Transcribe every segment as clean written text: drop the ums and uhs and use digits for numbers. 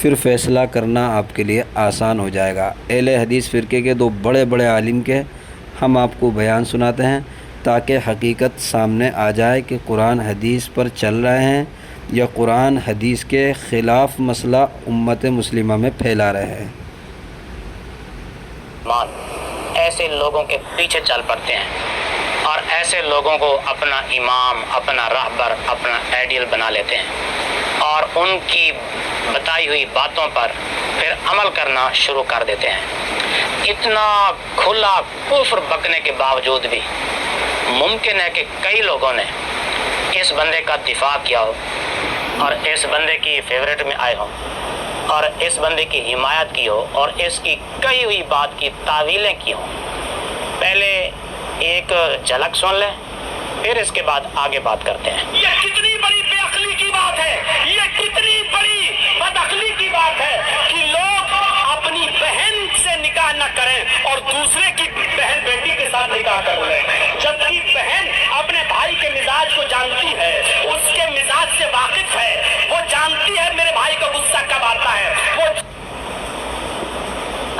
پھر فیصلہ کرنا آپ کے لیے آسان ہو جائے گا۔ اہل حدیث فرقے کے دو بڑے بڑے عالم کے ہم آپ کو بیان سناتے ہیں تاکہ حقیقت سامنے آ جائے کہ قرآن حدیث پر چل رہے ہیں یا قرآن حدیث کے خلاف مسئلہ امت مسلمہ میں پھیلا رہے ہیں۔ ایسے لوگوں کے پیچھے چل پڑتے ہیں اور ایسے لوگوں کو اپنا امام، اپنا رہبر، اپنا آئیڈیل بنا لیتے ہیں اور ان کی بتائی ہوئی باتوں پر پھر عمل کرنا شروع کر دیتے ہیں۔ اتنا کھلا کفر بکنے کے باوجود بھی ممکن ہے کہ کئی لوگوں نے اس بندے کا دفاع کیا ہو اور اس بندے کی فیورٹ میں آئے ہوں اور اس بندے کی حمایت کی ہو اور اس کی کہی ہوئی بات کی تعویلیں کی ہوں۔ پہلے ایک جھلک سن لیں، پھر اس کے بعد آگے بات کرتے ہیں۔ یہ کتنی بڑی بے عقلی کی بات ہے، یہ کتنی بڑی بد عقلی کی بات ہے کہ لوگ اپنی بہن سے نکاح نہ کریں اور دوسرے کی بہن بیٹی کے ساتھ نکاح کر لیں، جبکہ بہن اپنے بھائی کے مزاج کو جانتی ہے، اس کے مزاج سے واقف ہے، وہ جانتی ہے میرے بھائی کا غصہ کب آتا ہے۔ وہ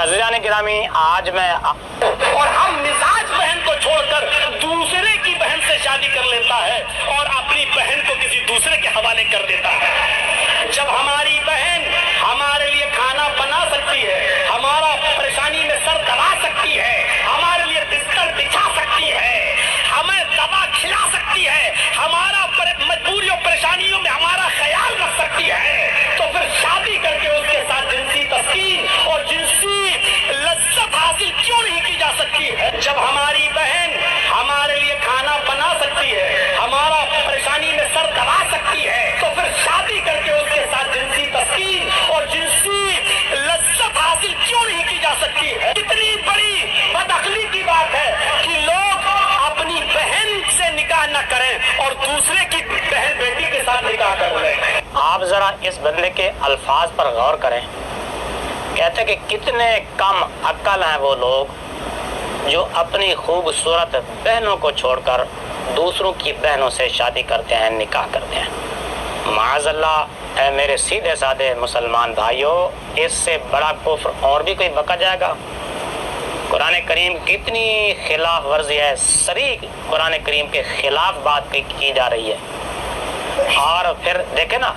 عزیزان گرامی، آج میں اور ہم مزاج بہن کو چھوڑ کر دوسرے کی بہن سے شادی کر لیتا ہے اور اپنی بہن کو کسی دوسرے کے حوالے کر دیتا ہے۔ جب ہماری بہن ہمارے لیے کھانا بنا سکتی ہے، ہمارا پریشانی میں سر دبا سکتی ہے، ہمارے لیے بستر بچھا سکتی ہے، ہمیں دوا کھلا سکتی ہے، ہمارا مجبوریوں پریشانیوں میں ہمارا خیال رکھ سکتی ہے، تو پھر شادی کر کے اس کے ساتھ جنسی تسکین اور جنسی لذت حاصل کیوں نہیں کی جا سکتی ہے؟ جب ہماری بہن ہمارے لیے کھانا بنا سکتی ہے، ہمارا پریشانی میں سر دبا سکتی ہے، تو پھر شادی کر کے اس کے ساتھ جنسی تسکین اور جنسی لذت حاصل کیوں نہیں کی جا سکتی ہے؟ کتنی بڑی بد عقلی کی بات ہے کہ لوگ اپنی بہن سے نکاح نہ کریں اور دوسرے کی بہن بیٹی کے ساتھ نکاح کر لیں۔ آپ ذرا اس بندے کے الفاظ پر غور کریں۔ کہتے ہیں کہ کتنے کم عقل ہیں وہ لوگ جو اپنی خوبصورت بہنوں کو چھوڑ کر دوسروں کی بہنوں سے شادی کرتے ہیں، نکاح کرتے ہیں۔ معاذ اللہ، اے میرے سیدھے سادے مسلمان بھائیوں، اس سے بڑا کفر اور بھی کوئی بکا جائے گا؟ قرآن کریم کتنی خلاف ورزی ہے، صریح قرآن کریم کے خلاف بات کی جا رہی ہے۔ اور پھر دیکھیں نا،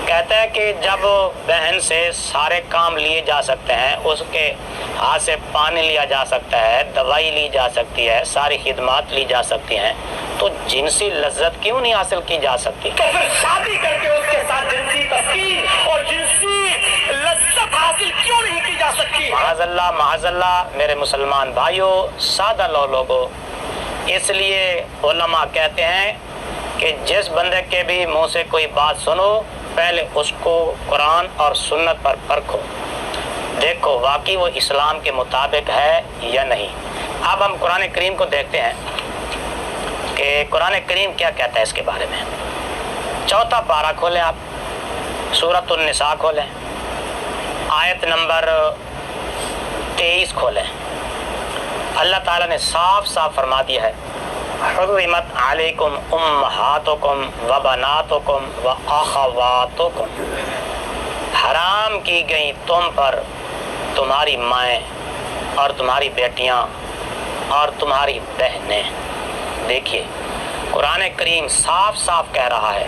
کہتا ہے کہ جب بہن سے سارے کام لیے جا سکتے ہیں، اس کے ہاتھ سے پانی لیا جا سکتا ہے، دوائی لی جا سکتی ہے، ساری خدمات لی جا سکتی ہیں، تو جنسی لذت کیوں نہیں حاصل کی جا سکتی؟ تو پھر شادی کر کے اس کے ساتھ جنسی تسکین اور جنسی لذت حاصل کیوں نہیں کی جا سکتی؟ معاذ اللہ میرے مسلمان بھائیوں، سادہ لوگوں، اس لیے علماء کہتے ہیں کہ جس بندے کے بھی منہ سے کوئی بات سنو، پہلے اس کو قرآن اور سنت پر پرکھو، دیکھو واقعی وہ اسلام کے مطابق ہے یا نہیں۔ اب ہم قرآن کریم کو دیکھتے ہیں کہ قرآن کریم کیا کہتا ہے اس کے بارے میں۔ 4 پارہ کھولیں، آپ سورۃ النساء کھولیں، آیت نمبر 23 کھولیں۔ اللہ تعالیٰ نے صاف صاف فرما دیا ہے، حرمت علیکم امہاتکم و بناتکم و اخواتکم، حرام کی گئی تم پر تمہاری مائیں اور تمہاری بیٹیاں اور تمہاری بہنیں۔ دیکھیے قرآن کریم صاف صاف کہہ رہا ہے،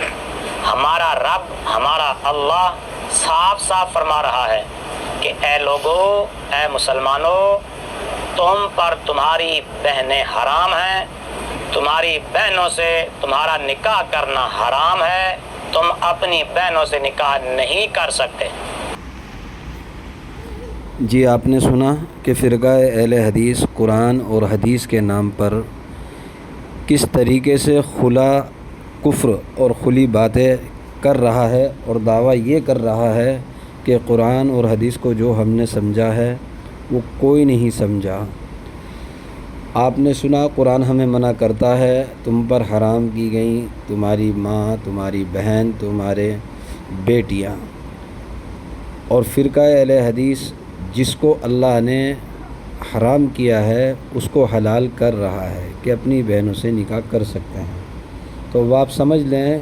ہمارا رب، ہمارا اللہ صاف صاف فرما رہا ہے کہ اے لوگو، اے مسلمانوں، تم پر تمہاری بہنیں حرام ہیں، تمہاری بہنوں سے تمہارا نکاح کرنا حرام ہے، تم اپنی بہنوں سے نکاح نہیں کر سکتے۔ جی، آپ نے سنا کہ فرقہ اہل حدیث قرآن اور حدیث کے نام پر کس طریقے سے کھلا کفر اور کھلی باتیں کر رہا ہے اور دعویٰ یہ کر رہا ہے کہ قرآن اور حدیث کو جو ہم نے سمجھا ہے وہ کوئی نہیں سمجھا۔ آپ نے سنا قرآن ہمیں منع کرتا ہے تم پر حرام کی گئیں تمہاری ماں، تمہاری بہن، تمہارے بیٹیاں، اور فرقہ اہل حدیث جس کو اللہ نے حرام کیا ہے اس کو حلال کر رہا ہے کہ اپنی بہنوں سے نکاح کر سکتے ہیں۔ تو وہ آپ سمجھ لیں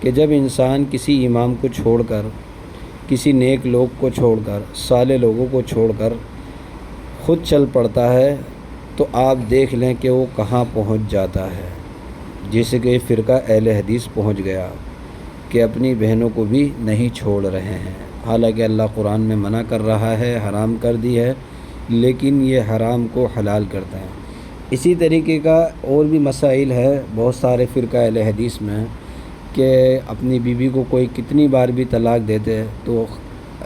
کہ جب انسان کسی امام کو چھوڑ کر کسی نیک لوگ کو چھوڑ کر، صالح لوگوں کو چھوڑ کر خود چل پڑتا ہے تو آپ دیکھ لیں کہ وہ کہاں پہنچ جاتا ہے، جیسے کہ فرقہ اہل حدیث پہنچ گیا کہ اپنی بہنوں کو بھی نہیں چھوڑ رہے ہیں، حالانکہ اللہ قرآن میں منع کر رہا ہے، حرام کر دی ہے، لیکن یہ حرام کو حلال کرتا ہے۔ اسی طریقے کا اور بھی مسائل ہے بہت سارے فرقہ اہل حدیث میں کہ اپنی بیوی کو کوئی کتنی بار بھی طلاق دیتے تو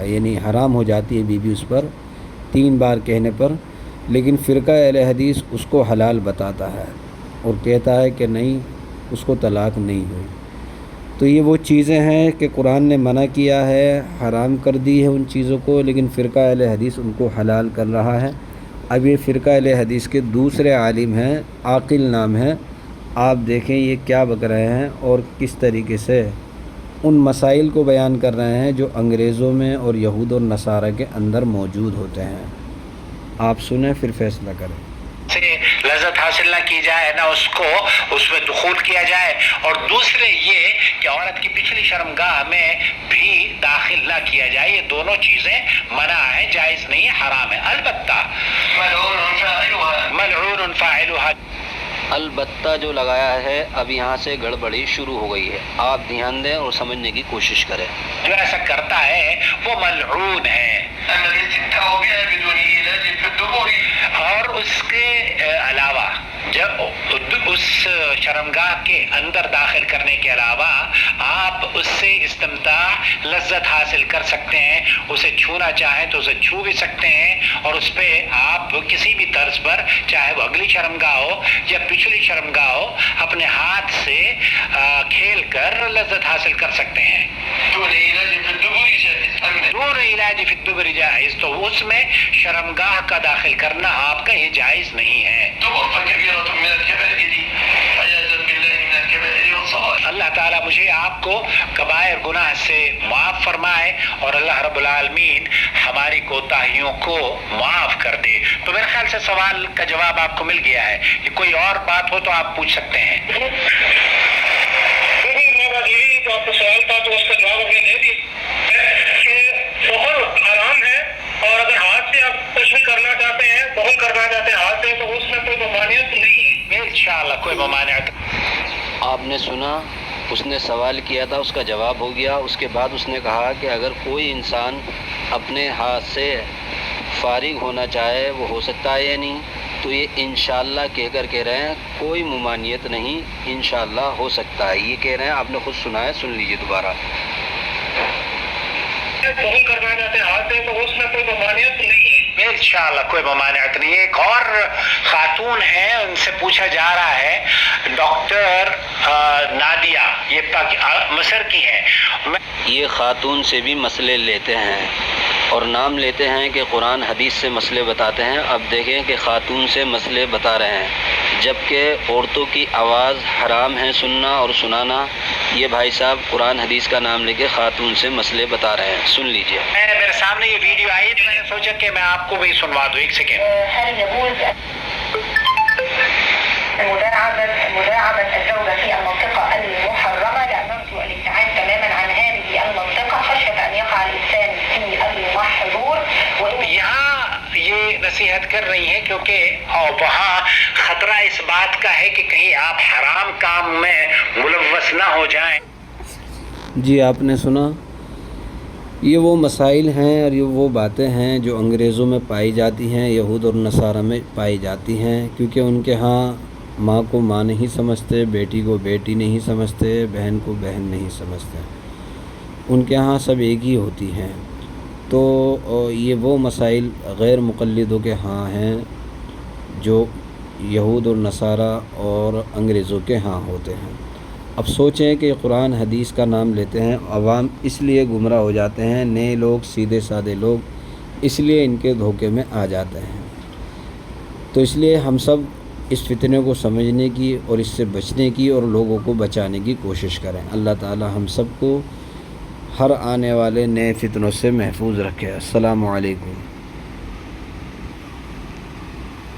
یعنی حرام ہو جاتی ہے بیوی اس پر 3 بار کہنے پر، لیکن فرقہ اہل حدیث اس کو حلال بتاتا ہے اور کہتا ہے کہ نہیں، اس کو طلاق نہیں ہوئی۔ تو یہ وہ چیزیں ہیں کہ قرآن نے منع کیا ہے، حرام کر دی ہے ان چیزوں کو، لیکن فرقہ اہل حدیث ان کو حلال کر رہا ہے۔ اب یہ فرقہ اہل حدیث کے دوسرے عالم ہیں، عاقل نام ہے، آپ دیکھیں یہ کیا بک رہے ہیں اور کس طریقے سے ان مسائل کو بیان کر رہے ہیں جو انگریزوں میں اور یہود اور نصارہ کے اندر موجود ہوتے ہیں۔ آپ سنیں پھر فیصلہ کریں۔ سے لذت حاصل نہ کی جائے، نہ اس میں دخول کیا جائے، اور دوسرے یہ کہ عورت کی پچھلی شرمگاہ میں بھی داخل نہ کیا جائے، یہ دونوں چیزیں منع ہیں، جائز نہیں ہے، حرام ہے۔ البتہ ملعون فاعلها، البتہ جو لگایا ہے اب یہاں سے گڑبڑی شروع ہو گئی ہے، آپ دھیان دیں اور سمجھنے کی کوشش کریں۔ جو ایسا کرتا ہے وہ ملعون ہے، اور اس کے علاوہ جب اس شرمگاہ کے اندر داخل کرنے کے علاوہ آپ اس سے استمتاع لذت حاصل کر سکتے ہیں، اسے چھونا چاہیں تو اسے چھو بھی سکتے ہیں، اور اس پہ آپ کسی بھی طرز پر، چاہے وہ اگلی شرمگاہ ہو یا پچھلی شرمگاہ ہو، اپنے ہاتھ سے کھیل کر لذت حاصل کر سکتے ہیں۔ دون علاج فی الدبر جائز، تو اس میں شرمگاہ کا داخل کرنا آپ کا یہ جائز نہیں ہے۔ اللہ تعالیٰ مجھے آپ کو کبائر گناہ سے معاف فرمائے، اور اللہ رب العالمین ہماری کوتاہیوں کو معاف کر دے۔ تو میرے خیال سے سوال کا جواب آپ کو مل گیا ہے، کہ کوئی اور بات ہو تو آپ پوچھ سکتے ہیں۔ جو آپ کا سوال تھا تو اس کا جواب ہم نے دے دی کہ بخل حرام ہے، اور اگر ہاتھ سے آپ کچھ بھی کرنا چاہتے ہیں، بخل کرنا چاہتے ہیں ہاتھ سے، تو اس میں کوئی ممانعت نہیں ہے، انشاءاللہ کوئی ممانعت۔ آپ نے سنا، اس نے سوال کیا تھا، اس کا جواب ہو گیا۔ اس کے بعد اس نے کہا کہ اگر کوئی انسان اپنے ہاتھ سے فارغ ہونا چاہے وہ ہو سکتا ہے یا نہیں، تو یہ انشاءاللہ کہہ کر کہہ رہے ہیں کوئی ممانعت نہیں، انشاءاللہ ہو سکتا ہے، یہ کہہ رہے ہیں۔ آپ نے خود سنا ہے، سن لیجئے دوبارہ۔ بخل کرنا چاہتے ہیں ہاتھ سے، تو اس میں کوئی ممانعت نہیں ہے، انشاءاللہ کوئی ممانعت نہیں ہے۔ ایک اور خاتون ہے، ان سے پوچھا جا رہا ہے، ڈاکٹر نادیہ، یہ مصر کی ہیں، یہ خاتون سے بھی مسئلے لیتے ہیں اور نام لیتے ہیں کہ قرآن حدیث سے مسئلے بتاتے ہیں۔ اب دیکھیں کہ خاتون سے مسئلے بتا رہے ہیں، جبکہ عورتوں کی آواز حرام ہے سننا اور سنانا۔ یہ بھائی صاحب قرآن حدیث کا نام لے کے خاتون سے مسئلے بتا رہے ہیں، سن لیجئے۔ میرے سامنے یہ ویڈیو آئی تو میں نے سوچا کہ میں آپ کو بھی سنوا دوں، ایک سیکنڈ۔ مداعبة الزوجة في المنطقة المحرمة، لا نرجو الابتعاد تماما عن هذه المنطقة خشية أن يقع الإنسان في المحظور۔ یہاں یہ نصیحت کر رہی ہیں کیونکہ وہاں خطرہ اس بات کا ہے کہ کہیں آپ حرام کام میں ملوث نہ ہو جائیں۔ جی آپ نے سنا، یہ وہ مسائل ہیں اور یہ وہ باتیں ہیں جو انگریزوں میں پائی جاتی ہیں، یہود اور نصارہ میں پائی جاتی ہیں، کیونکہ ان کے ہاں ماں کو ماں نہیں سمجھتے، بیٹی کو بیٹی نہیں سمجھتے، بہن کو بہن نہیں سمجھتے، ان کے ہاں سب ایک ہی ہوتی ہیں۔ تو یہ وہ مسائل غیر مقلدوں کے ہاں ہیں جو یہود اور نصارہ اور انگریزوں کے ہاں ہوتے ہیں۔ اب سوچیں کہ قرآن حدیث کا نام لیتے ہیں، عوام اس لیے گمراہ ہو جاتے ہیں، نئے لوگ، سیدھے سادے لوگ اس لیے ان کے دھوکے میں آ جاتے ہیں۔ تو اس لیے ہم سب اس فتنے کو سمجھنے کی اور اس سے بچنے کی اور لوگوں کو بچانے کی کوشش کریں۔ اللہ تعالی ہم سب کو ہر آنے والے نئے فتنوں سے محفوظ رکھے۔ السلام علیکم۔